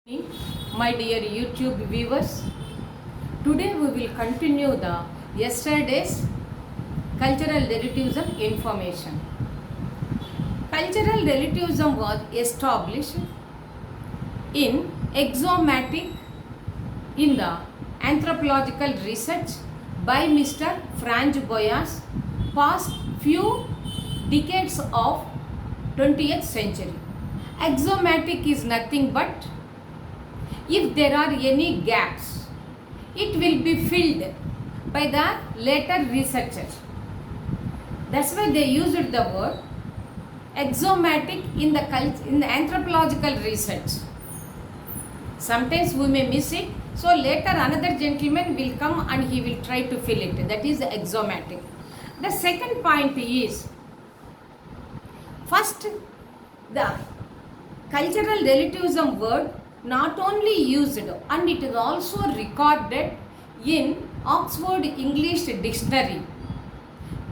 Evening, my dear YouTube viewers. Today we will continue the yesterday's cultural relativism information. Cultural relativism was established in axiomatic in the anthropological research by Mr. Franz Boas past few decades of 20th century. Axiomatic is nothing but if there are any gaps, it will be filled by the later researchers. That's why they used the word axiomatic in the anthropological research. Sometimes we may miss it, so later another gentleman will come and he will try to fill it. That is axiomatic. The second point is first the cultural relativism word not only used and it is also recorded in Oxford English Dictionary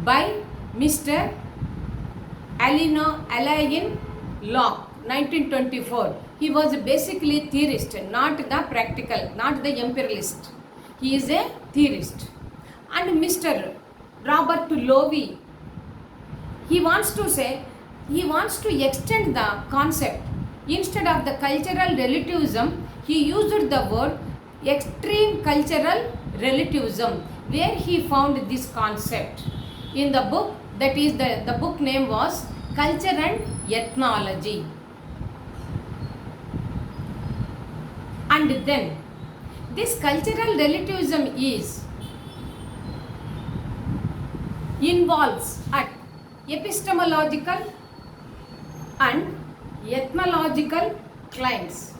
by Mr. Alain Locke, 1924. He was basically a theorist, not the practical, not the empiricist. He is a theorist. And Mr. Robert Lowe, he wants to extend the concept. Instead of the cultural relativism, he used the word extreme cultural relativism, where he found this concept in the book. That is the book name was Culture and Ethnology. And then this cultural relativism involves at epistemological and ethnological claims.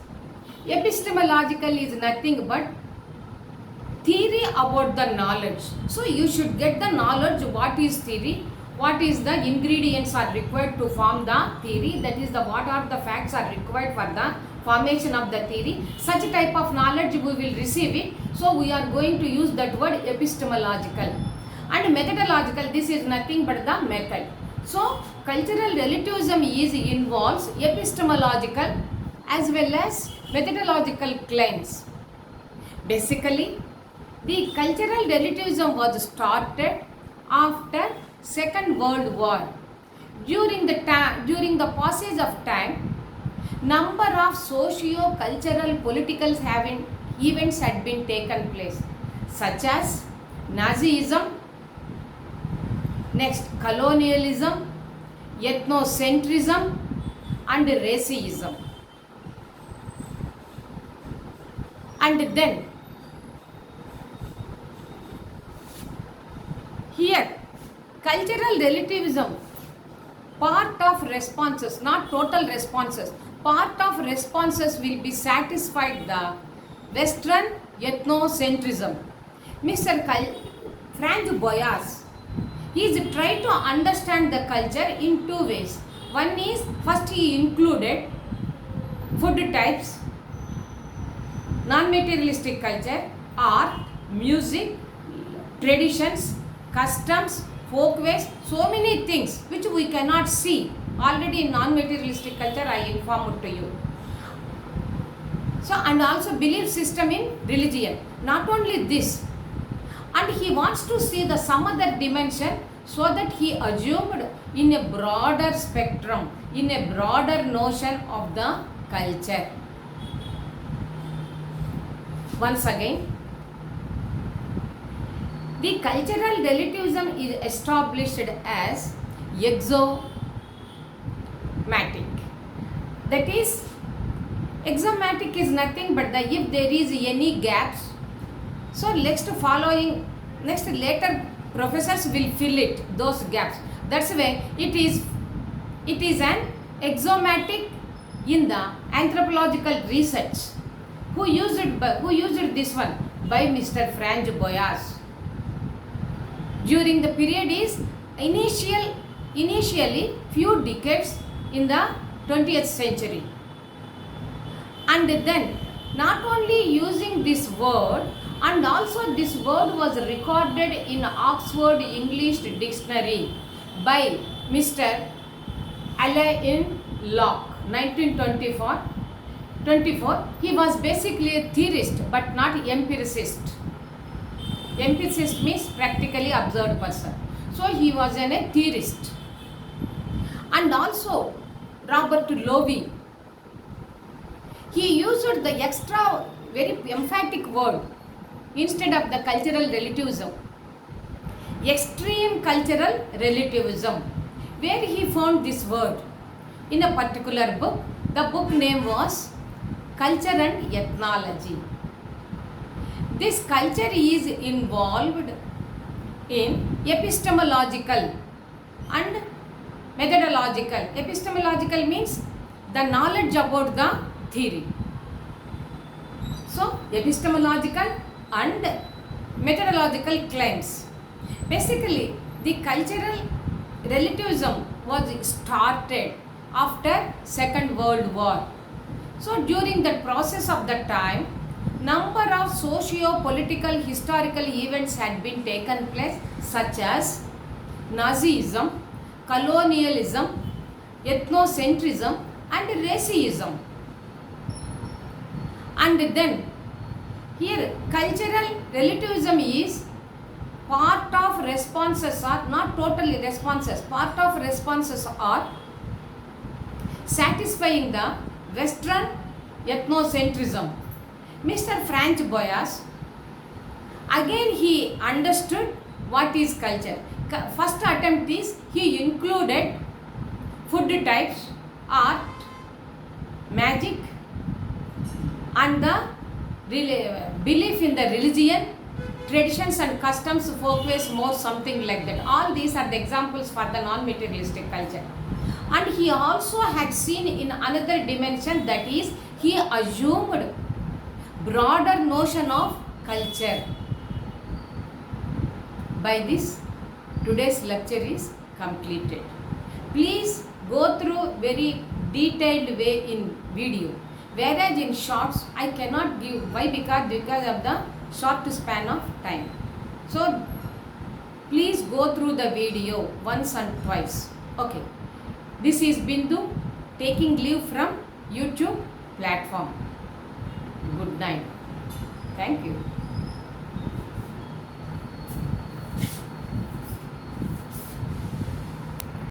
Epistemological is nothing but theory about the knowledge. So you should get the knowledge what is theory, what is the ingredients are required to form the theory, that is the what are the facts are required for the formation of the theory. Such type of knowledge we will receive it. So we are going to use that word epistemological. And methodological, this is nothing but the method. So cultural relativism involves epistemological as well as methodological claims. Basically, the cultural relativism was started after Second World War. During the passage of time, number of socio-cultural political events had been taken place, such as Nazism, next colonialism, ethnocentrism and racism. And then here cultural relativism, part of responses, not total responses, part of responses will be satisfied the Western ethnocentrism. Mr. Franz Boas, he is trying to understand the culture in two ways. One is, first he included food types, non-materialistic culture, art, music, traditions, customs, folkways, so many things which we cannot see. Already in non-materialistic culture I informed to you. So, and also belief system in religion. Not only this, and he wants to see the some other dimension, so that he assumed in a broader spectrum, in a broader notion of the culture. Once again, the cultural relativism is established as axiomatic. That is, axiomatic is nothing but the if there is any gaps. So later professors will fill it, those gaps. That's why it is an axiomatic in the anthropological research. Who used this one? By Mr. Franz Boas. During the period is initially few decades in the 20th century. And then not only using this word, and also this word was recorded in Oxford English Dictionary by Mr. Alain Locke, 1924. 24. He was basically a theorist but not empiricist. Empiricist means practically observed person. So he was a theorist. And also Robert Lowe. He used the extra very emphatic word instead of the cultural relativism. Extreme cultural relativism. Where he found this word? In a particular book. The book name was Culture and Ethnology. This culture is involved in epistemological and methodological. Epistemological means the knowledge about the theory. So, epistemological and methodological claims. Basically, the cultural relativism was started after Second World War. So, during the process of the time, number of socio-political historical events had been taken place, such as Nazism, colonialism, ethnocentrism and racism. And then here cultural relativism is part of responses are not totally responses, part of responses are satisfying the Western ethnocentrism. Mr. Franz Boas, again he understood what is culture. First attempt is he included food types, art, magic and the belief in the religion, traditions and customs, folkways, more something like that. All these are the examples for the non-materialistic culture. And he also had seen in another dimension, that is he assumed broader notion of culture. By this, today's lecture is completed. Please go through very detailed way in video, whereas in shorts I cannot give. Why? Because of the short span of time. So please go through the video once and twice. Okay. This is Bindu taking leave from YouTube platform. Good night. Thank you.